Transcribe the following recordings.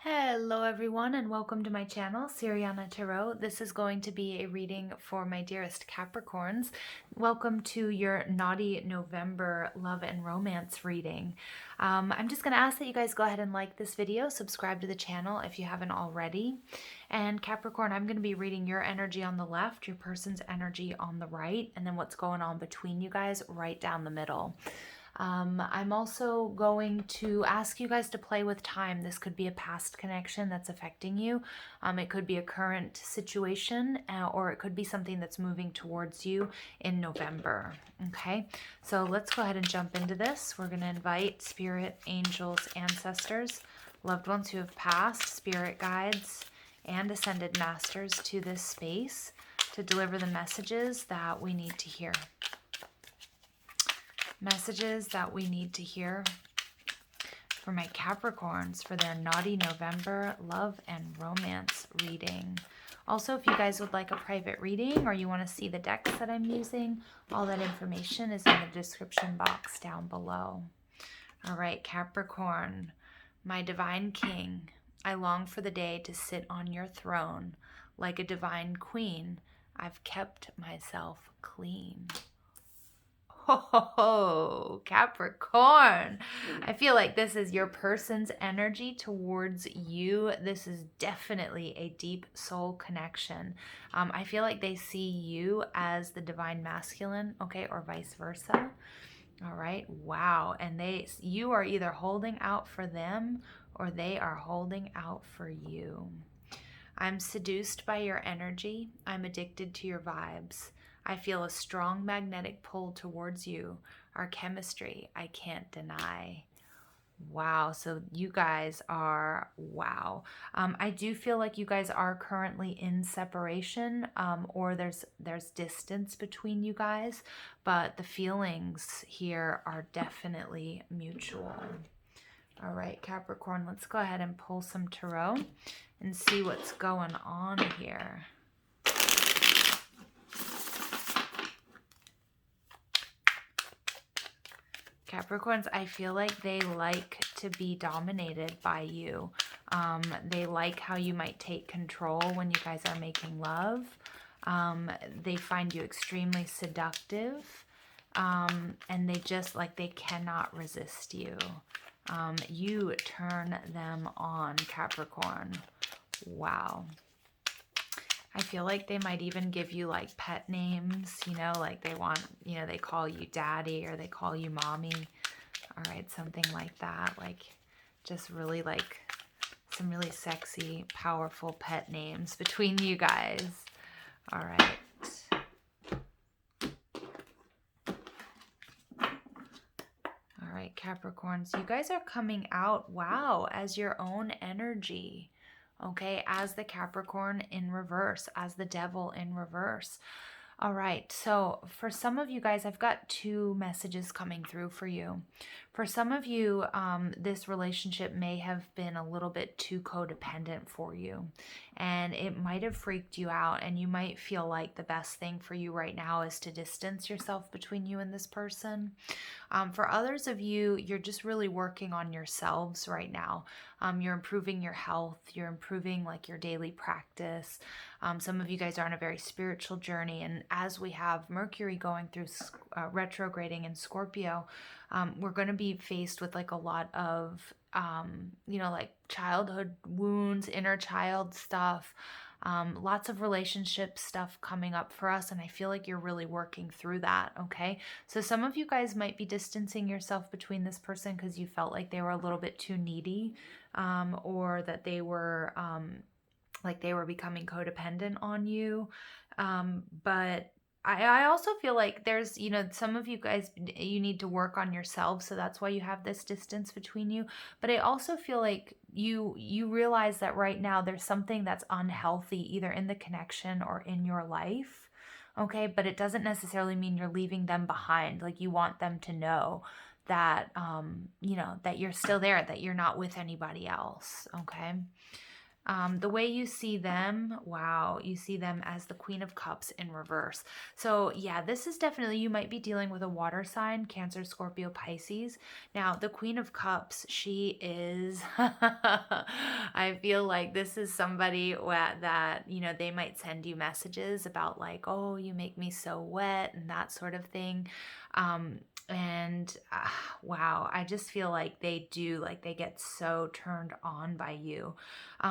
Hello everyone and welcome to my channel, Siriana Tarot. This is going to be a reading for my dearest Capricorns. Welcome to your naughty November love and romance reading. I'm just going to ask that you guys go ahead and like this video, subscribe to the channel if you haven't already. And Capricorn, I'm going to be reading your energy on the left, your person's energy on the right, and then what's going on between you guys right down the middle. I'm also going to ask you guys to play with time. This could be a past connection that's affecting you. It could be a current situation, or it could be something that's moving towards you in November. Okay, so let's go ahead and jump into this. We're going to invite spirit, angels, ancestors, loved ones who have passed, spirit guides, and ascended masters to this space to deliver the messages that we need to hear. Messages that we need to hear for my Capricorns for their naughty November love and romance reading. Also, if you guys would like a private reading or you want to see the decks that I'm using, all that information is in the description box down below. All right, Capricorn, my divine king, I long for the day to sit on your throne. Like a divine queen, I've kept myself clean. Oh, Capricorn. I feel like this is your person's energy towards you. This is definitely a deep soul connection. I feel like they see you as the divine masculine, okay, or vice versa. All right. Wow. And you are either holding out for them or they are holding out for you. I'm seduced by your energy. I'm addicted to your vibes. I feel a strong magnetic pull towards you. Our chemistry, I can't deny. Wow, so you guys are, wow. I do feel like you guys are currently in separation, or there's distance between you guys, but the feelings here are definitely mutual. All right, Capricorn, let's go ahead and pull some tarot and see what's going on here. Capricorns, I feel like they like to be dominated by you. They like how you might take control when you guys are making love. They find you extremely seductive. And they just, like, they cannot resist you. You turn them on, Capricorn. Wow. I feel like they might even give you like pet names, you know, like they want, you know, they call you daddy or they call you mommy. All right, something like that. Like just really like some really sexy, powerful pet names between you guys. All right. All right, Capricorns, you guys are coming out, wow, as your own energy. Okay, as the Capricorn in reverse, as the devil in reverse. All right, so for some of you guys, I've got two messages coming through for you. For some of you, this relationship may have been a little bit too codependent for you, and it might have freaked you out, and you might feel like the best thing for you right now is to distance yourself between you and this person. For others of you, you're just really working on yourselves right now. You're improving your health. You're improving like your daily practice. Some of you guys are on a very spiritual journey. And as we have Mercury going through retrograding in Scorpio, we're going to be faced with like a lot of, you know, like childhood wounds, inner child stuff. Lots of relationship stuff coming up for us, and I feel like you're really working through that, okay? So some of you guys might be distancing yourself between this person because you felt like they were a little bit too needy, or that they were like they were becoming codependent on you. But I also feel like there's, you know, some of you guys, you need to work on yourselves, so that's why you have this distance between you. But I also feel like you realize that right now there's something that's unhealthy either in the connection or in your life, okay? But it doesn't necessarily mean you're leaving them behind. Like you want them to know that, you know, that you're still there, that you're not with anybody else, okay? The way you see them, wow, you see them as the Queen of Cups in reverse. So yeah, this is definitely, you might be dealing with a water sign, Cancer, Scorpio, Pisces. Now, the Queen of Cups, she is, I I feel like this is somebody that, you know, they might send you messages about like, oh, you make me so wet and that sort of thing. Um, and wow, I just feel like they do, like they get so turned on by you.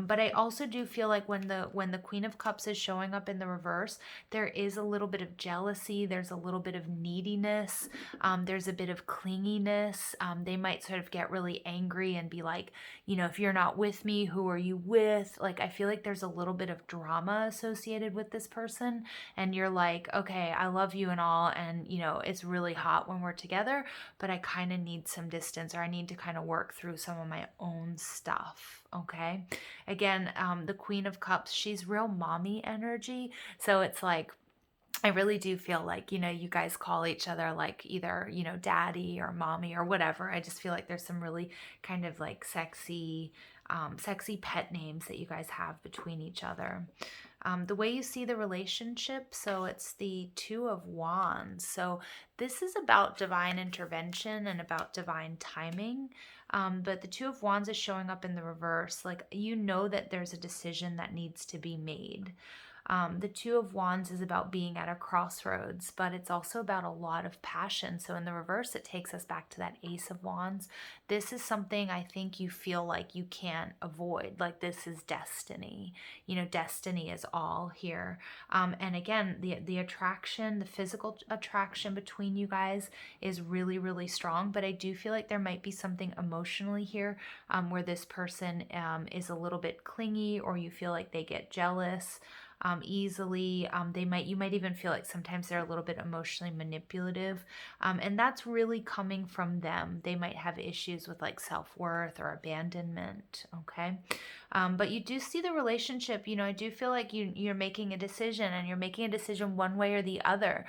But I also do feel like when the Queen of Cups is showing up in the reverse, there is a little bit of jealousy. There's a little bit of neediness. There's a bit of clinginess. They might sort of get really angry and be like, you know, if you're not with me, who are you with? Like, I feel like there's a little bit of drama associated with this person. And you're like, okay, I love you and all. And, you know, it's really hot when we're together, but I kind of need some distance, or I need to kind of work through some of my own stuff. Okay. Again, the Queen of Cups, she's real mommy energy. So it's like, I really do feel like, you know, you guys call each other like either, you know, daddy or mommy or whatever. I just feel like there's some really kind of like sexy pet names that you guys have between each other. The way you see the relationship, so it's the Two of Wands. So this is about divine intervention and about divine timing. But the Two of Wands is showing up in the reverse. Like, you know that there's a decision that needs to be made. The Two of Wands is about being at a crossroads, but it's also about a lot of passion. So in the reverse, it takes us back to that Ace of Wands. This is something I think you feel like you can't avoid. Like, this is destiny. You know, destiny is all here. And again, the attraction, the physical attraction between you guys is really, really strong. But I do feel like there might be something emotionally here where this person is a little bit clingy, or you feel like they get jealous easily. You might even feel like sometimes they're a little bit emotionally manipulative. And that's really coming from them. They might have issues with like self-worth or abandonment. Okay. But you do see the relationship, you know, I do feel like you're making a decision, and you're making a decision one way or the other.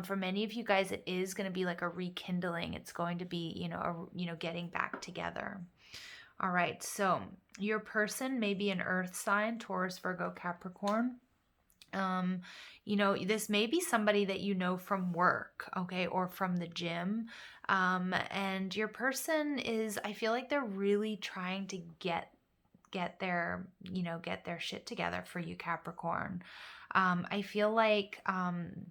For many of you guys, it is going to be like a rekindling. It's going to be, getting back together. All right. So your person may be an earth sign, Taurus, Virgo, Capricorn. This may be somebody that you know from work, okay, or from the gym. And your person is, I feel like they're really trying to get their shit together for you, Capricorn. I feel like,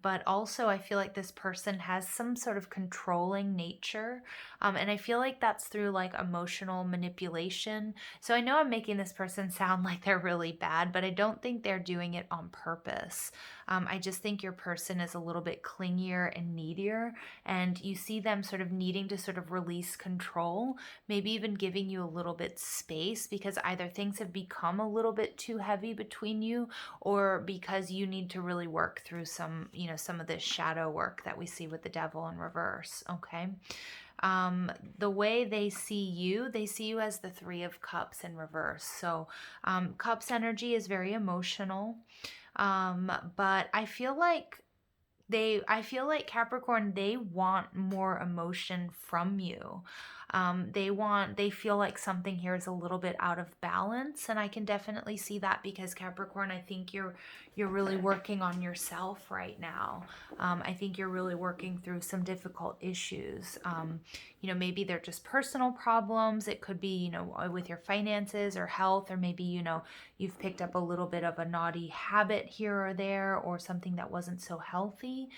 but also I feel like this person has some sort of controlling nature. And I feel like that's through like emotional manipulation. So I know I'm making this person sound like they're really bad, but I don't think they're doing it on purpose. I just think your person is a little bit clingier and needier, and you see them sort of needing to sort of release control, maybe even giving you a little bit space, because either things have become a little bit too heavy between you, or because you need to really work through some of this shadow work that we see with the devil in reverse. Okay. The way they see you as the Three of Cups in reverse. So Cups energy is very emotional. But I feel like Capricorn, they want more emotion from you. They feel like something here is a little bit out of balance, and I can definitely see that, because Capricorn, I think you're really working on yourself right now. I think you're really working through some difficult issues. Maybe they're just personal problems. It could be, with your finances or health, or maybe, you've picked up a little bit of a naughty habit here or there, or something that wasn't so healthy.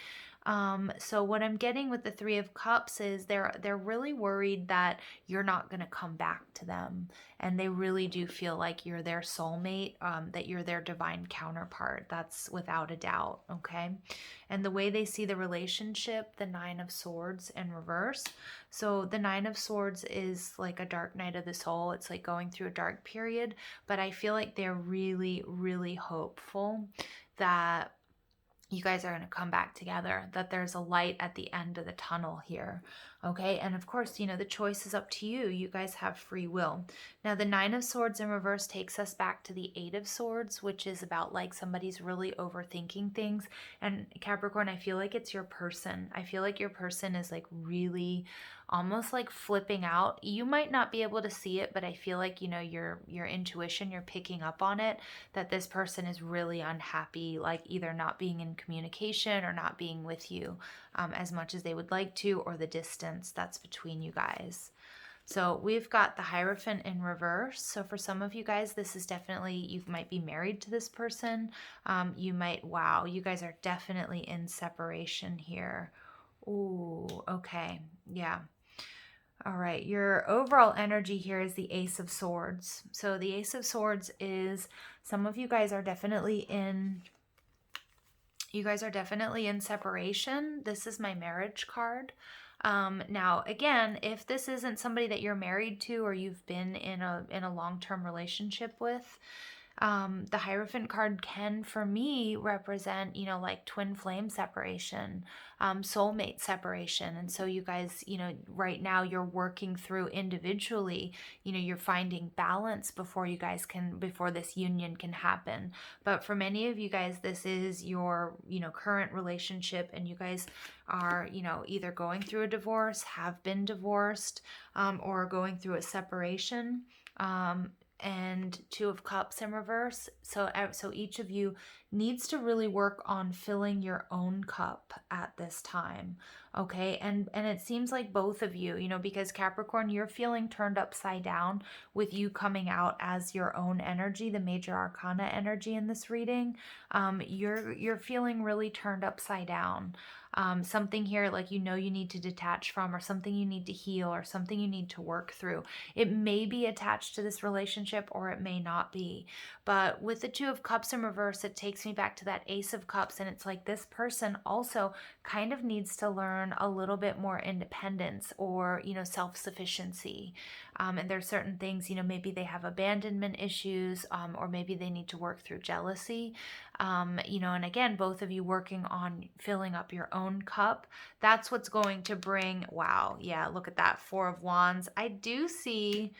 So what I'm getting with the Three of Cups is they're really worried that you're not going to come back to them, and they really do feel like you're their soulmate, that you're their divine counterpart. That's without a doubt. Okay. And the way they see the relationship, the Nine of Swords in reverse. So the Nine of Swords is like a dark night of the soul. It's like going through a dark period, but I feel like they're really, really hopeful that you guys are going to come back together, that there's a light at the end of the tunnel here. Okay. And of course, the choice is up to you. You guys have free will. Now, the Nine of Swords in reverse takes us back to the Eight of Swords, which is about like somebody's really overthinking things. And Capricorn, I feel like it's your person. I feel like your person is like really almost like flipping out. You might not be able to see it, but I feel like, your intuition, you're picking up on it, that this person is really unhappy, like either not being in communication or not being with you as much as they would like to, or the distance that's between you guys. So we've got the Hierophant in reverse. So for some of you guys, this is definitely, you might be married to this person. You might, wow, you guys are definitely in separation here. Ooh, okay. Yeah. All right. Your overall energy here is the Ace of Swords. So the Ace of Swords is, some of you guys are definitely in, separation. This is my marriage card. Now, again, if this isn't somebody that you're married to or you've been in a long-term relationship with, the Hierophant card can, for me, represent, you know, like twin flame separation, soulmate separation. And so you guys, you know, right now you're working through individually, you know, you're finding balance before before this union can happen. But for many of you guys, this is your, you know, current relationship, and you guys are, you know, either going through a divorce, have been divorced, or going through a separation. And Two of Cups in reverse. So each of you needs to really work on filling your own cup at this time. Okay. And it seems like both of you, you know, because Capricorn, you're feeling turned upside down with you coming out as your own energy, the major arcana energy in this reading. You're feeling really turned upside down. Something here, like, you know, you need to detach from, or something you need to heal, or something you need to work through. It may be attached to this relationship, or it may not be. But with the Two of Cups in reverse, it takes me back to that Ace of Cups. And it's like this person also kind of needs to learn a little bit more independence, or, you know, self-sufficiency. And there's certain things, you know, maybe they have abandonment issues, or maybe they need to work through jealousy. You know, and again, both of you working on filling up your own cup. That's what's going to bring, wow, yeah, look at that, Four of Wands. I do see,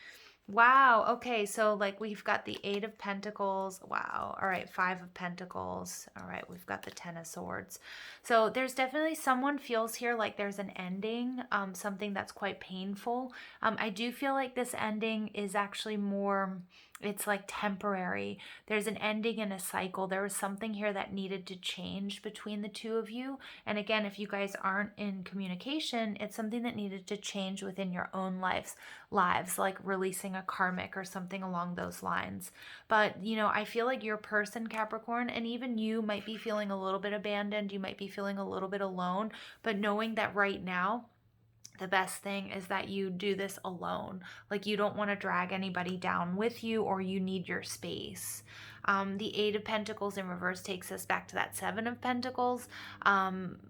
wow, okay, so like we've got the Eight of Pentacles, wow, all right, Five of Pentacles, all right, we've got the Ten of Swords. So there's definitely, someone feels here like there's an ending, something that's quite painful. I do feel like this ending is actually more, it's like temporary. There's an ending in a cycle. There was something here that needed to change between the two of you. And again, if you guys aren't in communication, it's something that needed to change within your own lives, like releasing a karmic or something along those lines. But, you know, I feel like your person, Capricorn, and even you might be feeling a little bit abandoned. You might be feeling a little bit alone, but knowing that right now, the best thing is that you do this alone. Like, you don't want to drag anybody down with you, or you need your space. The Eight of Pentacles in reverse takes us back to that Seven of Pentacles.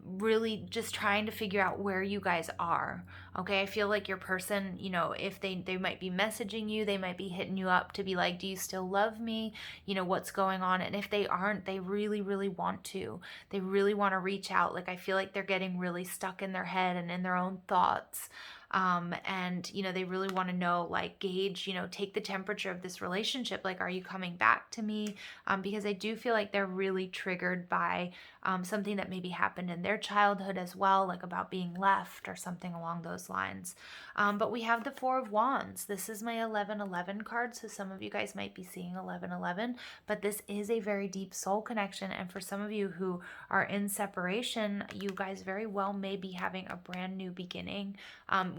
Really just trying to figure out where you guys are. Okay, I feel like your person, you know, if they might be messaging you, they might be hitting you up to be like, do you still love me? You know, what's going on? And if they aren't, they really, really want to. They really want to reach out. Like, I feel like they're getting really stuck in their head and in their own thoughts. And, you know, they really want to know, like, gauge, you know, take the temperature of this relationship. Like, are you coming back to me? Because I do feel like they're really triggered by something that maybe happened in their childhood as well, like about being left or something along those lines. But we have the Four of Wands. This is my 1111 card. So some of you guys might be seeing 1111, but this is a very deep soul connection. And for some of you who are in separation, you guys very well may be having a brand new beginning.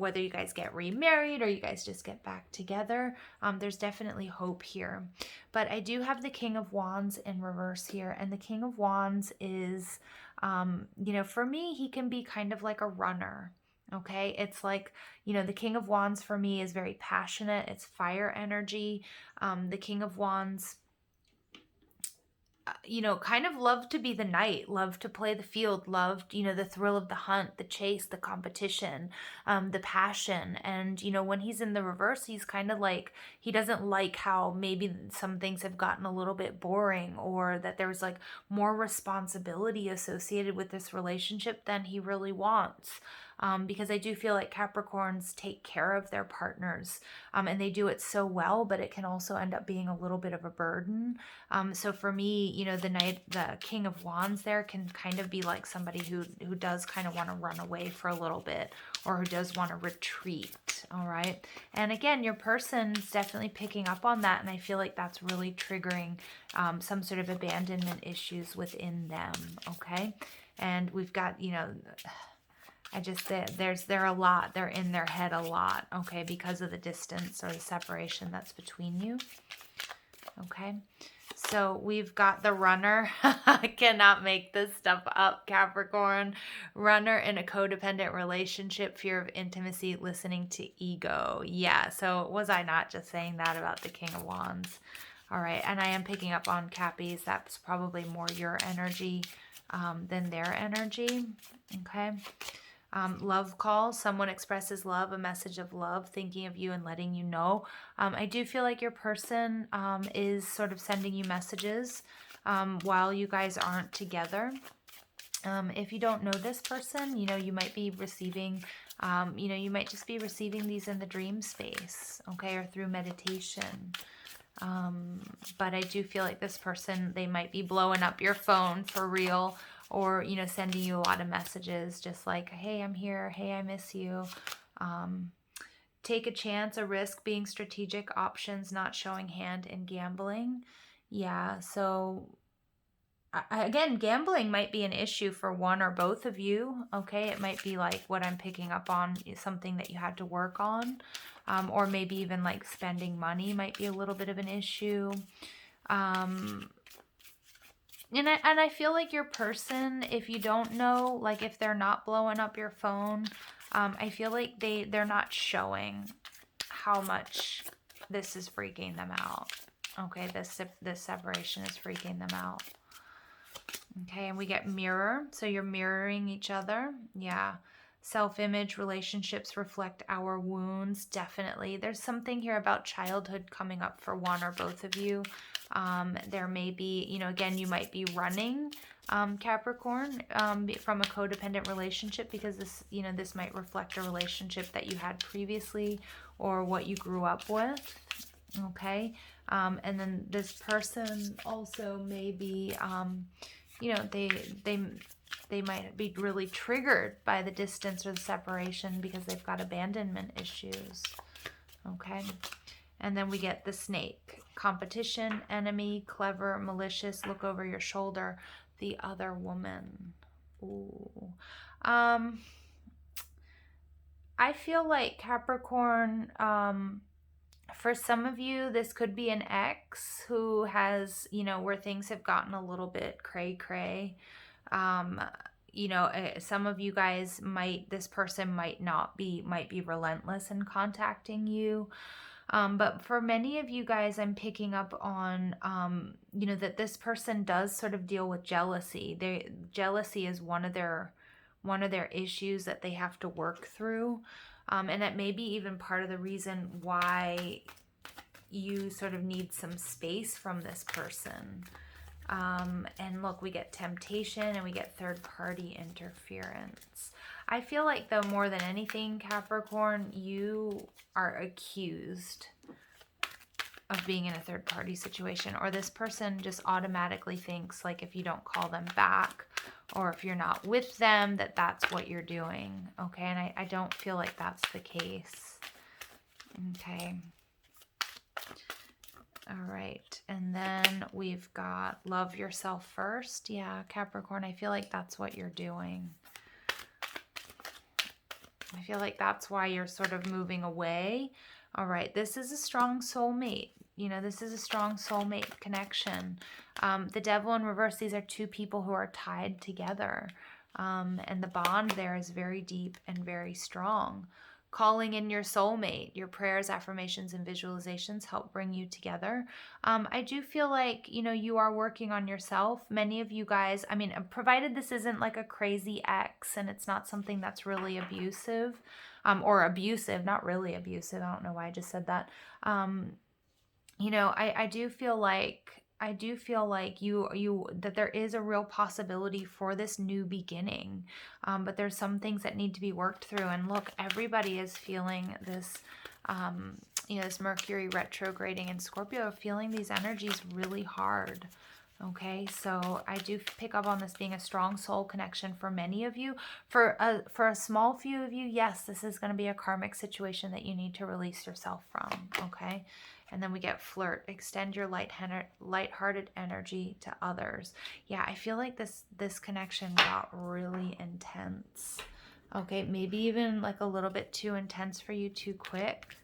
Whether you guys get remarried or you guys just get back together, there's definitely hope here. But I do have the King of Wands in reverse here, and the King of Wands is, you know, for me, he can be kind of like a runner. Okay, it's like, you know, the King of Wands for me is very passionate. It's fire energy. The King of Wands, you know, kind of loved to be the knight, loved to play the field, loved, you know, the thrill of the hunt, the chase, the competition, the passion. And, you know, when he's in the reverse, he's kind of like, he doesn't like how maybe some things have gotten a little bit boring, or that there's like more responsibility associated with this relationship than he really wants. Because I do feel like Capricorns take care of their partners, and they do it so well, but it can also end up being a little bit of a burden. So for me, you know, the King of Wands there can kind of be like somebody who does kind of want to run away for a little bit, or who does want to retreat. All right. And again, your person's definitely picking up on that. And I feel like that's really triggering some sort of abandonment issues within them. Okay. And we've got, you know, They're a lot. They're in their head a lot, okay, because of the distance or the separation that's between you. Okay. So we've got the runner. I cannot make this stuff up, Capricorn. Runner in a codependent relationship, fear of intimacy, listening to ego. Yeah, so was I not just saying that about the King of Wands? All right, and I am picking up on Cappies. That's probably more your energy than their energy. Okay. Love call. Someone expresses love, a message of love, thinking of you and letting you know. I do feel like your person is sort of sending you messages while you guys aren't together. If you don't know this person, you might be receiving, you might just be receiving these in the dream space, okay, or through meditation. But I do feel like this person, they might be blowing up your phone for real, or, sending you a lot of messages just like, hey, I'm here. Hey, I miss you. Take a chance, a risk, being strategic, options, not showing hand, and gambling. Yeah, so again, gambling might be an issue for one or both of you, okay? It might be like what I'm picking up on is something that you had to work on, or maybe even like spending money might be a little bit of an issue. And I feel like your person, if you don't know, like if they're not blowing up your phone, I feel like they're not showing how much this is freaking them out. Okay, this separation is freaking them out. Okay, and we get mirror, so you're mirroring each other. Yeah. Self-image, relationships reflect our wounds, definitely. There's something here about childhood coming up for one or both of you. There may be, again, you might be running, Capricorn, from a codependent relationship, because this might reflect a relationship that you had previously or what you grew up with. Okay. And then this person also may be, they might be really triggered by the distance or the separation because they've got abandonment issues. Okay. And then we get the snake. Competition, enemy, clever, malicious, look over your shoulder, the other woman. Ooh. I feel like Capricorn, for some of you, this could be an ex who has, where things have gotten a little bit cray-cray. Some of you guys this person might be relentless in contacting you. But for many of you guys, I'm picking up on, that this person does sort of deal with jealousy. Jealousy is one of their issues that they have to work through. And it may be even part of the reason why you sort of need some space from this person. And look, we get temptation and we get third-party interference. I feel like, though, more than anything, Capricorn, you are accused of being in a third-party situation, or this person just automatically thinks, like, if you don't call them back or if you're not with them, that's what you're doing, okay? And I don't feel like that's the case, okay? All right, and then we've got love yourself first. Yeah, Capricorn, I feel like that's what you're doing. I feel like that's why you're sort of moving away. All right, this is a strong soulmate. This is a strong soulmate connection. The devil in reverse, these are two people who are tied together. And the bond there is very deep and very strong. Calling in your soulmate, your prayers, affirmations, and visualizations help bring you together. I do feel like, you are working on yourself. Many of you guys, provided this isn't like a crazy ex and it's not something that's really abusive, or abusive, not really abusive. I don't know why I just said that. I do feel like that there is a real possibility for this new beginning, but there's some things that need to be worked through. And look, everybody is feeling this, this Mercury retrograding in Scorpio, feeling these energies really hard. Okay, so I do pick up on this being a strong soul connection for many of you. For a small few of you, yes, this is going to be a karmic situation that you need to release yourself from. Okay. And then we get flirt, extend your lighthearted energy to others. Yeah, I feel like this connection got really intense. Okay, maybe even like a little bit too intense for you, too quick.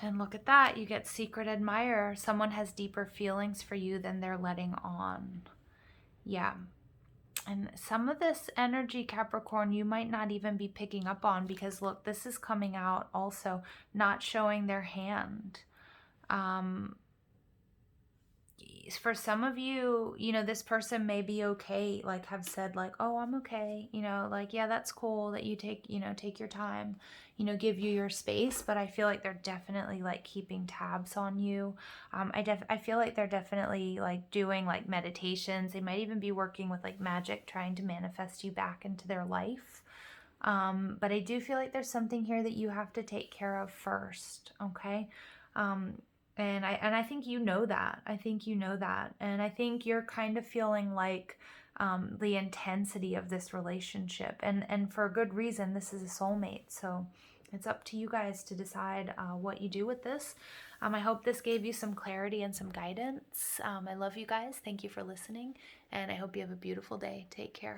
And look at that, you get secret admirer. Someone has deeper feelings for you than they're letting on. Yeah. And some of this energy, Capricorn, you might not even be picking up on, because look, this is coming out also not showing their hand. For some of you, you know, this person may be okay, like have said like, oh, I'm okay, you know, like, yeah, that's cool that you take, you know, take your time, you know, give you your space. But I feel like they're definitely like keeping tabs on you. I feel like they're definitely like doing like meditations. They might even be working with like magic, trying to manifest you back into their life. But I do feel like there's something here that you have to take care of first. Okay. And I think you know that. I think you know that. And I think you're kind of feeling like the intensity of this relationship. And for a good reason. This is a soulmate. So it's up to you guys to decide what you do with this. I hope this gave you some clarity and some guidance. I love you guys. Thank you for listening. And I hope you have a beautiful day. Take care.